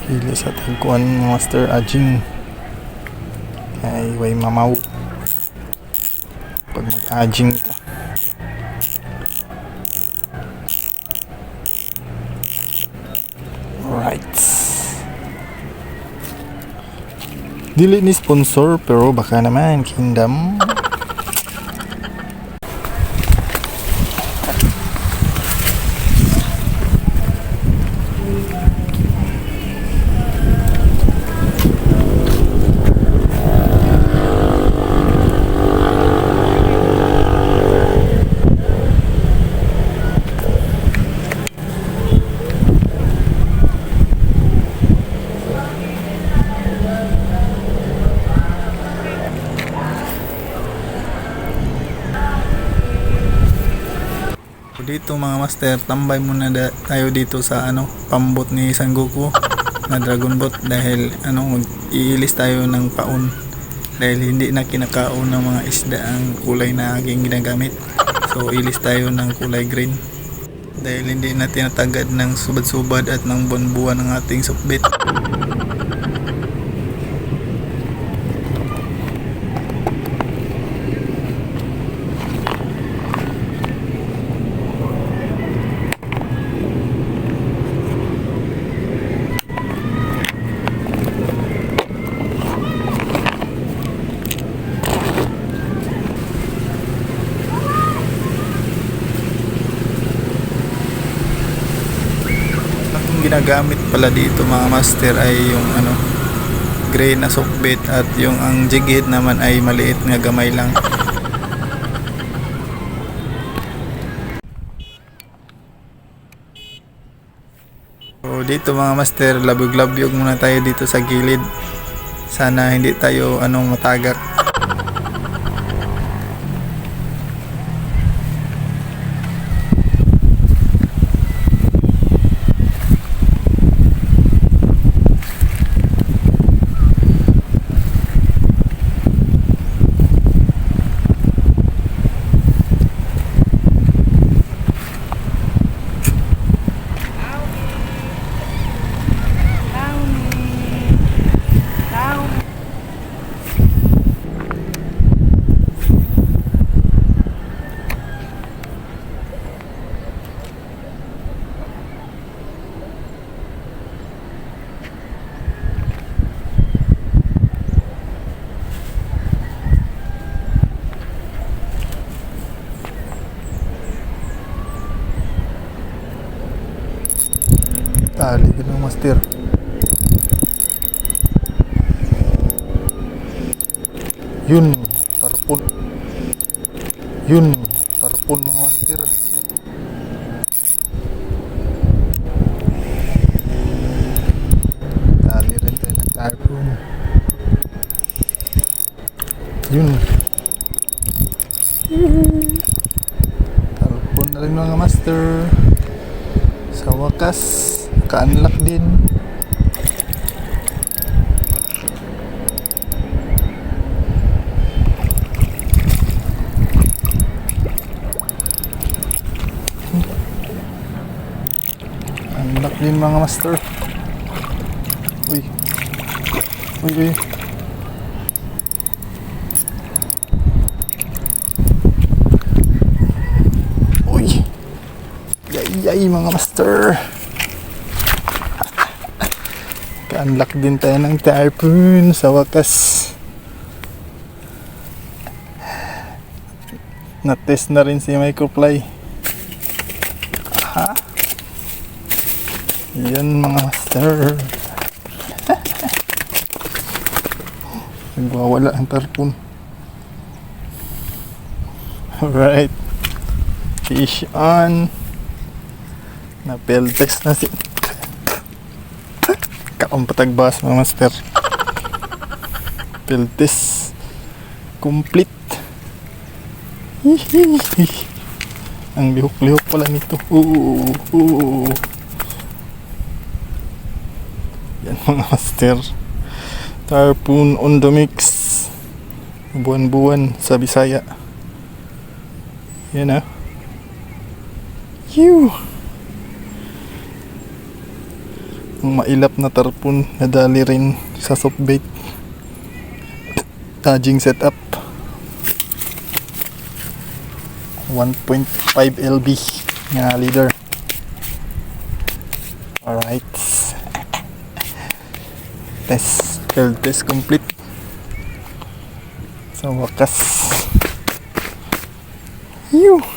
Pili sa tagkuan master ajing ay way mamaw pag mag-ajing ka. Alright, dili ni sponsor pero baka naman kingdom. Dito mga master, tambay muna tayo dito sa pambot ni San Goku na Dragon Boat dahil iilis tayo ng paon dahil hindi na kinakaon ng mga isda ang kulay na aking ginagamit. So ilis tayo ng kulay green dahil hindi na tinatagad ng subad-subad at ng buwan-buwan ng ating sukbit. Ginagamit pala dito mga master ay yung gray na sukbit at yung ang jigit naman ay maliit nga gamay lang. So dito mga master, labog-labyog muna tayo dito sa gilid, sana hindi tayo matagak. Tali ka ng master. Yun, parpon. Yun, parpon mga master. Tali rin tayo ng parpon. Yun. Parpon na rin mga master. Sa wakas ka-unlock din. Unlock din mga master. Uy. Uy, uy. Uy. Yay, mga master. Ka-unlock din tayo ng tarpon sa wakas. Na-test na rin si Microfly. Aha. Yan mga master. Nagwawala ang tarpon. Alright. Fish on. Na-field test na si kaompatagbas mga master. Field test complete. Ang lihok-lihok pala nito. Yan mga master. Tarpon on the mix. Buwan-buwan sa Bisaya. Yan mailap na tarpon na dali rin sa soft bait. Tagging setup 1.5 lb nga leader. Alright, field test complete sa wakas. Yuh!